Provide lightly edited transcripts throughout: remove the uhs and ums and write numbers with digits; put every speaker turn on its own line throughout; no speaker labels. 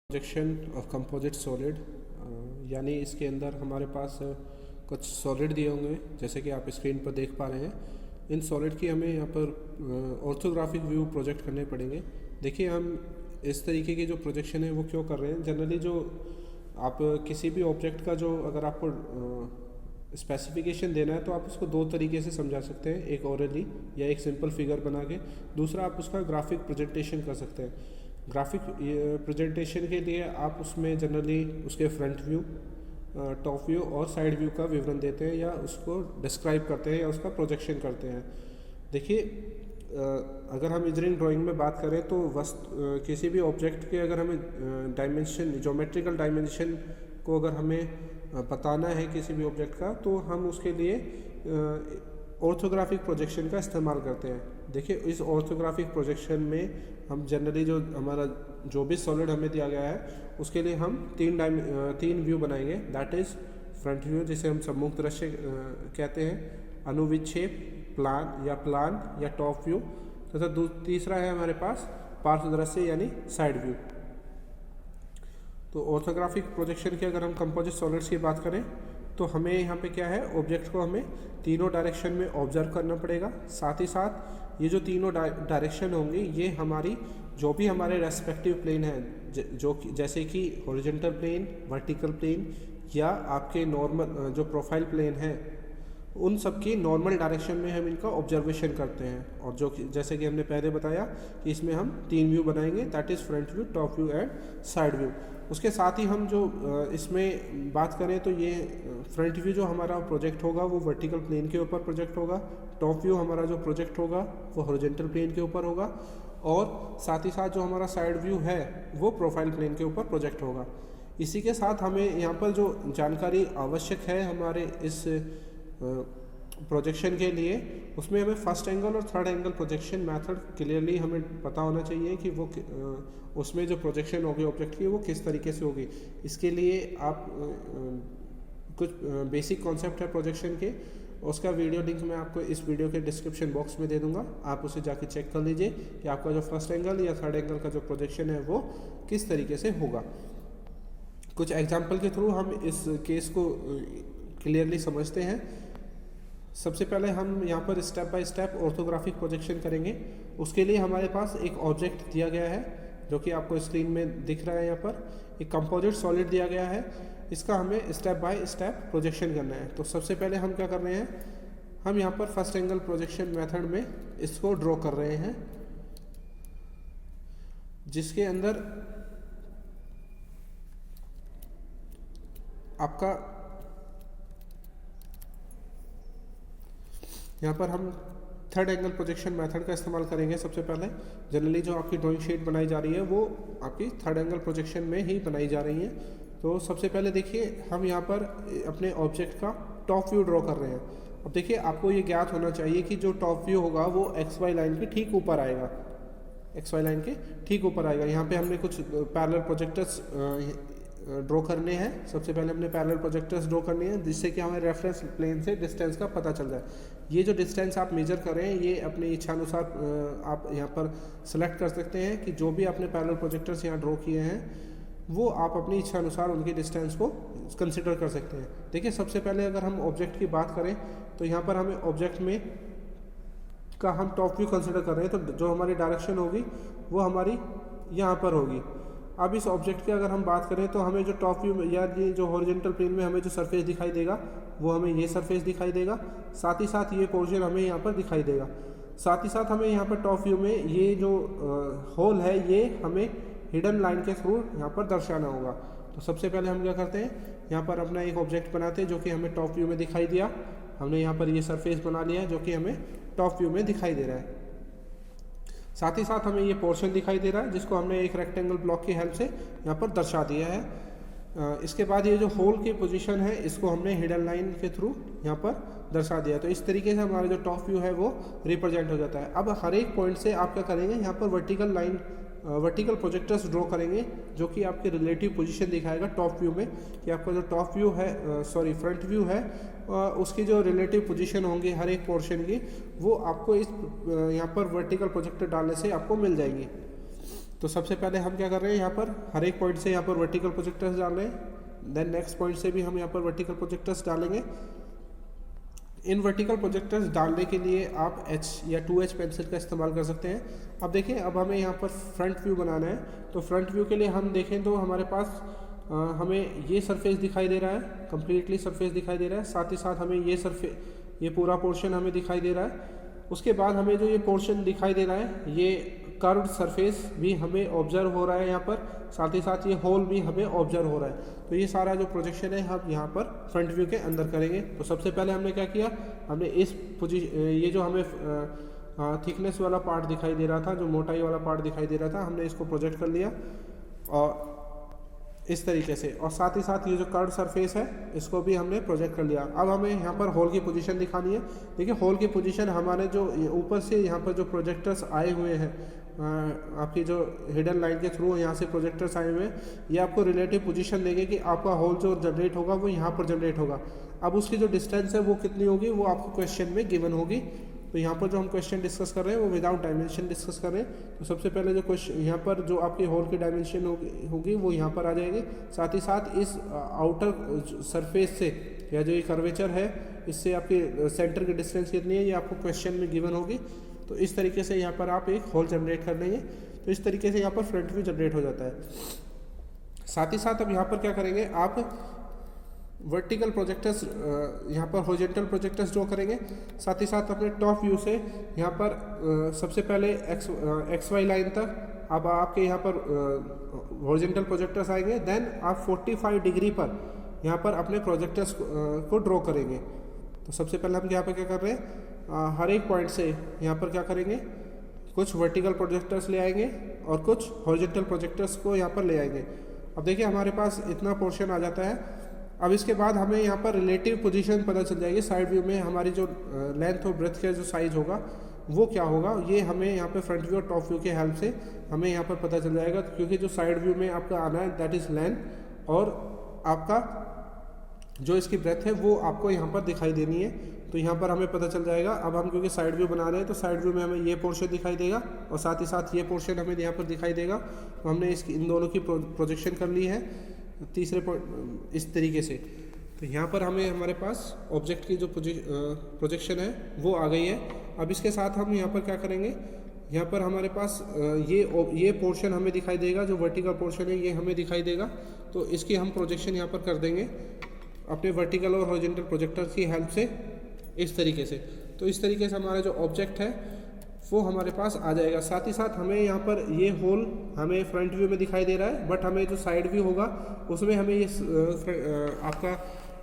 Projection of composite solid, यानी इसके अंदर हमारे पास कुछ सॉलिड दिए होंगे जैसे कि आप स्क्रीन पर देख पा रहे हैं। इन सॉलिड की हमें यहाँ पर ऑर्थोग्राफिक व्यू प्रोजेक्ट करने पड़ेंगे। देखिए हम इस तरीके की जो प्रोजेक्शन है वो क्यों कर रहे हैं। जनरली जो आप किसी भी ऑब्जेक्ट का जो अगर आपको स्पेसिफिकेशन देना है तो आप उसको दो तरीके से समझा सकते हैं, एक ओरली या एक सिंपल फिगर बना के, दूसरा आप उसका ग्राफिक प्रेजेंटेशन कर सकते हैं। ग्राफिक प्रेजेंटेशन के लिए आप उसमें जनरली उसके फ्रंट व्यू, टॉप व्यू और साइड व्यू का विवरण देते हैं या उसको डिस्क्राइब करते हैं या उसका प्रोजेक्शन करते हैं। देखिए अगर हम इंजीनियरिंग ड्राइंग में बात करें तो किसी भी ऑब्जेक्ट के अगर हमें डायमेंशन, ज्योमेट्रिकल डायमेंशन को अगर हमें बताना है किसी भी ऑब्जेक्ट का, तो हम उसके लिए ऑर्थोग्राफिक प्रोजेक्शन का इस्तेमाल करते हैं। देखिए इस ऑर्थोग्राफिक प्रोजेक्शन में हम जनरली जो हमारा जो भी सॉलिड हमें दिया गया है उसके लिए हम तीन व्यू बनाएंगे। दैट इज़ फ्रंट व्यू जिसे हम सम्मुख दृश्य कहते हैं, अनुविक्षेप, प्लान या टॉप व्यू, तथा तीसरा है हमारे पास पार्श्व दृश्य यानी साइड व्यू। तो ऑर्थोग्राफिक प्रोजेक्शन की अगर हम कंपोजिट सॉलिड्स की बात करें तो हमें यहाँ पे क्या है, ऑब्जेक्ट को हमें तीनों डायरेक्शन में ऑब्जर्व करना पड़ेगा। साथ ही साथ ये जो तीनों डायरेक्शन होंगी ये हमारी जो भी हमारे रेस्पेक्टिव प्लेन है, जो जैसे कि हॉरिजॉन्टल प्लेन, वर्टिकल प्लेन या आपके नॉर्मल जो प्रोफाइल प्लेन है, उन सब की नॉर्मल डायरेक्शन में हम इनका ऑब्जर्वेशन करते हैं। और जो जैसे कि हमने पहले बताया कि इसमें हम तीन व्यू बनाएंगे, that is front view, top view and side view. उसके साथ ही हम जो इसमें बात करें तो ये फ्रंट व्यू जो हमारा प्रोजेक्ट होगा वो वर्टिकल प्लेन के ऊपर प्रोजेक्ट होगा, टॉप व्यू हमारा जो प्रोजेक्ट होगा वो हॉरिजॉन्टल प्लेन के ऊपर होगा, और साथ ही साथ जो हमारा साइड व्यू है वो प्रोफाइल प्लेन के ऊपर प्रोजेक्ट होगा। इसी के साथ हमें यहाँ पर जो जानकारी आवश्यक है हमारे इस प्रोजेक्शन के लिए, उसमें हमें फर्स्ट एंगल और third angle projection method clearly हमें पता होना चाहिए कि वो उसमें जो प्रोजेक्शन होगी ऑब्जेक्ट की वो किस तरीके से होगी। इसके लिए आप कुछ बेसिक कॉन्सेप्ट है प्रोजेक्शन के, उसका वीडियो लिंक मैं आपको इस वीडियो के डिस्क्रिप्शन बॉक्स में दे दूंगा, आप उसे जाके चेक कर लीजिए कि आपका जो फर्स्ट एंगल या थर्ड एंगल का जो प्रोजेक्शन है वो किस तरीके से होगा। कुछ एग्जाम्पल के थ्रू हम इस केस को क्लियरली समझते हैं। सबसे पहले हम यहाँ पर step by step orthographic projection करेंगे। उसके लिए हमारे पास एक ऑब्जेक्ट दिया गया है जो कि आपको स्क्रीन में दिख रहा है। यहाँ पर एक कंपोजिट सॉलिड दिया गया है, इसका हमें स्टेप बाय स्टेप प्रोजेक्शन करना है। तो सबसे पहले हम क्या कर रहे हैं, हम यहाँ पर फर्स्ट एंगल प्रोजेक्शन मेथड में इसको ड्रॉ कर रहे हैं, जिसके अंदर आपका यहाँ पर हम थर्ड एंगल प्रोजेक्शन मेथड का इस्तेमाल करेंगे। सबसे पहले जनरली जो आपकी ड्राइंग शीट बनाई जा रही है वो आपकी थर्ड एंगल प्रोजेक्शन में ही बनाई जा रही है। तो सबसे पहले देखिए हम यहाँ पर अपने ऑब्जेक्ट का टॉप व्यू ड्रॉ कर रहे हैं। अब देखिए आपको ये ज्ञात होना चाहिए कि जो टॉप व्यू होगा वो एक्स वाई लाइन के ठीक ऊपर आएगा, एक्स वाई लाइन के ठीक ऊपर आएगा। यहाँ पे हमने कुछ पैरेलल प्रोजेक्टर्स ड्रॉ करने हैं। सबसे पहले हमने पैरेलल प्रोजेक्टर्स ड्रॉ करनी है जिससे कि हमें रेफरेंस प्लेन से डिस्टेंस का पता चल जाए। ये जो डिस्टेंस आप मेजर कर रहे हैं ये अपनी इच्छा अनुसार आप यहाँ पर सेलेक्ट कर सकते हैं कि जो भी आपने पैरेलल प्रोजेक्टर्स यहाँ ड्रॉ किए हैं वो आप अपनी इच्छा अनुसार उनकी डिस्टेंस को कंसिडर कर सकते हैं। देखिए सबसे पहले अगर हम ऑब्जेक्ट की बात करें तो यहाँ पर हमें ऑब्जेक्ट में का हम टॉप व्यू कंसिडर कर रहे हैं, तो जो हमारी डायरेक्शन होगी वो हमारी यहाँ पर होगी। अब इस ऑब्जेक्ट की अगर हम बात करें तो हमें जो टॉप व्यू या ये जो हॉरिजॉन्टल प्लेन में हमें जो सरफेस दिखाई देगा वो हमें ये सरफेस दिखाई देगा, साथ ही साथ ये पोर्शन हमें यहाँ पर दिखाई देगा। साथ ही साथ हमें यहाँ पर टॉप व्यू में ये जो होल है ये हमें हिडन लाइन के थ्रू यहाँ पर दर्शाना होगा। तो सबसे पहले हम क्या करते हैं, यहाँ पर अपना एक ऑब्जेक्ट बनाते हैं जो कि हमें टॉप व्यू में दिखाई दिया। हमने यहाँ पर ये सरफेस बना लिया जो कि हमें टॉप व्यू में दिखाई दे रहा है। साथ ही साथ हमें ये पोर्शन दिखाई दे रहा है जिसको हमने एक रेक्टेंगल ब्लॉक की हेल्प से यहाँ पर दर्शा दिया है। इसके बाद ये जो होल की पोजीशन है इसको हमने हिडन लाइन के थ्रू यहाँ पर दर्शा दिया। तो इस तरीके से हमारा जो टॉप व्यू है वो रिप्रेजेंट हो जाता है। अब हर एक पॉइंट से आप क्या करेंगे, यहाँ पर वर्टिकल प्रोजेक्टर्स ड्रॉ करेंगे जो कि आपके रिलेटिव पोजीशन दिखाएगा टॉप व्यू में, कि आपका जो टॉप व्यू है फ्रंट व्यू है उसकी जो रिलेटिव पोजीशन होंगी हर एक पोर्शन की वो आपको इस यहाँ पर वर्टिकल प्रोजेक्टर डालने से आपको मिल जाएंगी। तो सबसे पहले हम क्या कर रहे हैं, यहाँ पर हर एक पॉइंट से यहाँ पर वर्टिकल प्रोजेक्टर्स डाल रहे हैं, देन नेक्स्ट पॉइंट से भी हम यहाँ पर वर्टिकल प्रोजेक्टर्स डालेंगे। इन वर्टिकल प्रोजेक्टर्स डालने के लिए आप H या 2H पेंसिल का इस्तेमाल कर सकते हैं। अब देखिए, अब हमें यहाँ पर फ्रंट व्यू बनाना है, तो फ्रंट व्यू के लिए हम देखें तो हमारे पास हमें ये सरफेस दिखाई दे रहा है, कम्प्लीटली सरफेस दिखाई दे रहा है, साथ ही साथ हमें ये पूरा पोर्शन हमें दिखाई दे रहा है। उसके बाद हमें जो ये पोर्शन दिखाई दे रहा है, ये कर्व्ड सरफेस भी हमें ऑब्जर्व हो रहा है यहाँ पर, साथ ही साथ ये होल भी हमें ऑब्जर्व हो रहा है। तो ये सारा जो प्रोजेक्शन है हम यहाँ पर फ्रंट व्यू के अंदर करेंगे। तो सबसे पहले हमने क्या किया, हमने इस ये जो हमें थिकनेस वाला पार्ट दिखाई दे रहा था, जो मोटाई वाला पार्ट दिखाई दे रहा था, हमने इसको प्रोजेक्ट कर लिया और इस तरीके से, और साथ ही साथ ये जो कर्व सरफेस है इसको भी हमने प्रोजेक्ट कर लिया। अब हमें यहाँ पर होल की पोजीशन दिखानी है। देखिए, होल की पोजीशन हमारे जो ऊपर से यहाँ पर जो प्रोजेक्टर्स आए हुए हैं, आपकी जो हिडन लाइन के थ्रू यहाँ से प्रोजेक्टर्स आए हुए हैं, ये आपको रिलेटिव पोजीशन देंगे कि आपका होल जो जनरेट होगा वो यहाँ पर जनरेट होगा। अब उसकी जो डिस्टेंस है वो कितनी होगी, वो आपको क्वेश्चन में गिवन होगी। तो यहाँ पर जो हम क्वेश्चन डिस्कस कर रहे हैं वो विदाउट डायमेंशन डिस्कस कर रहे हैं। तो सबसे पहले जो क्वेश्चन यहाँ पर जो आपकी होल की डायमेंशन होगी वो यहाँ पर आ जाएगी। साथ ही साथ इस आउटर सरफेस से या जो ये कर्वेचर है, इससे आपकी सेंटर की डिस्टेंस कितनी है, ये आपको क्वेश्चन में गिवन होगी। तो इस तरीके से यहाँ पर आप एक होल जनरेट कर लेंगे। तो इस तरीके से यहाँ पर फ्रंट व्यू जनरेट हो जाता है। साथ ही साथ अब यहाँ पर क्या करेंगे, आप वर्टिकल प्रोजेक्टर्स यहाँ पर हॉरिजॉन्टल प्रोजेक्टर्स ड्रॉ करेंगे। साथ ही साथ अपने टॉप व्यू से यहाँ पर सबसे पहले एक्स वाई लाइन तक अब आपके यहाँ पर हॉरिजॉन्टल प्रोजेक्टर्स आएंगे। देन आप 45 डिग्री पर यहाँ पर अपने प्रोजेक्टर्स को ड्रॉ करेंगे। तो सबसे पहले हम यहाँ पर क्या कर रहे हैं, हर एक पॉइंट से यहाँ पर क्या करेंगे, कुछ वर्टिकल प्रोजेक्टर्स ले आएंगे और कुछ हॉरिजॉन्टल प्रोजेक्टर्स को यहाँ पर ले आएंगे। अब देखिए, हमारे पास इतना पोर्शन आ जाता है। अब इसके बाद हमें यहाँ पर रिलेटिव पोजीशन पता चल जाएगी। साइड व्यू में हमारी जो लेंथ और ब्रेथ का जो साइज होगा वो क्या होगा, ये हमें यहाँ पे फ्रंट व्यू और टॉप व्यू के हेल्प से हमें यहाँ पर पता चल जाएगा। क्योंकि जो साइड व्यू में आपका आना है दैट इज़ लेंथ, और आपका जो इसकी ब्रेथ है वो आपको यहाँ पर दिखाई देनी है। तो यहाँ पर हमें पता चल जाएगा। अब हम क्योंकि साइड व्यू बना रहे हैं तो साइड व्यू में हमें ये पोर्शन दिखाई देगा और साथ ही साथ ये पोर्शन हमें यहाँ पर दिखाई देगा। तो हमने इन दोनों की प्रोजेक्शन कर ली है तीसरे पॉइंट इस तरीके से। तो यहाँ पर हमें हमारे पास ऑब्जेक्ट की जो प्रोजेक्शन है वो आ गई है। अब इसके साथ हम यहाँ पर क्या करेंगे, यहाँ पर हमारे पास ये पोर्शन हमें दिखाई देगा, जो वर्टिकल पोर्शन है ये हमें दिखाई देगा। तो इसकी हम प्रोजेक्शन यहाँ पर कर देंगे अपने वर्टिकल और हॉरिजॉन्टल प्रोजेक्टर की हेल्प से इस तरीके से। तो इस तरीके से हमारा जो ऑब्जेक्ट है वो हमारे पास आ जाएगा। साथ ही साथ हमें यहाँ पर ये होल हमें फ्रंट व्यू में दिखाई दे रहा है, बट हमें जो साइड व्यू होगा उसमें हमें ये आपका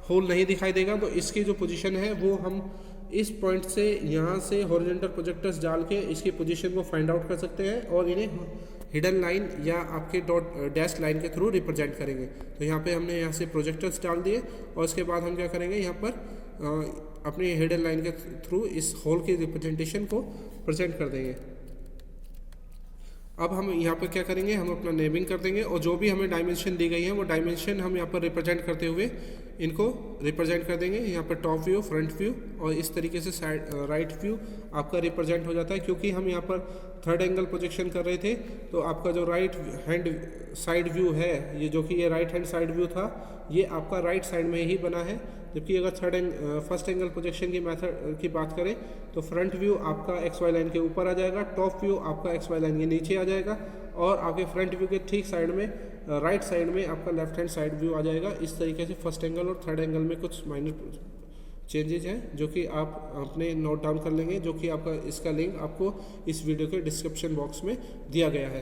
होल नहीं दिखाई देगा। तो इसकी जो पोजीशन है वो हम इस पॉइंट से यहाँ से हॉरिजॉन्टल प्रोजेक्टर्स डाल के इसकी पोजीशन को फाइंड आउट कर सकते हैं और इन्हें हिडन लाइन या आपके डैश लाइन के थ्रू रिप्रेजेंट करेंगे। तो यहाँ पे हमने यहाँ से प्रोजेक्टर्स डाल दिए और इसके बाद हम क्या करेंगे, यहाँ पर अपनी हिडन लाइन के थ्रू इस होल की रिप्रेजेंटेशन को प्रेजेंट कर देंगे। अब हम यहाँ पर क्या करेंगे, हम अपना नेमिंग कर देंगे और जो भी हमें डायमेंशन दी गई है वो डायमेंशन हम यहाँ पर रिप्रेजेंट करते हुए इनको रिप्रेजेंट कर देंगे। यहाँ पर टॉप व्यू, फ्रंट व्यू और इस तरीके से साइड राइट व्यू आपका रिप्रेजेंट हो जाता है। क्योंकि हम यहाँ पर थर्ड एंगल प्रोजेक्शन कर रहे थे तो आपका जो राइट हैंड साइड व्यू है, ये जो कि ये राइट हैंड साइड व्यू था, ये आपका राइट साइड में ही बना है। जबकि अगर फर्स्ट एंगल प्रोजेक्शन की मेथड की बात करें तो फ्रंट व्यू आपका एक्स वाई लाइन के ऊपर आ जाएगा, टॉप व्यू आपका एक्स वाई लाइन के नीचे आ जाएगा और आपके फ्रंट व्यू के ठीक साइड में राइट साइड में आपका लेफ्ट हैंड साइड व्यू आ जाएगा। इस तरीके से फर्स्ट एंगल और थर्ड एंगल में कुछ माइनर चेंजेस हैं जो कि आप अपने नोट डाउन कर लेंगे, जो कि आपका इसका लिंक आपको इस वीडियो के डिस्क्रिप्शन बॉक्स में दिया गया है।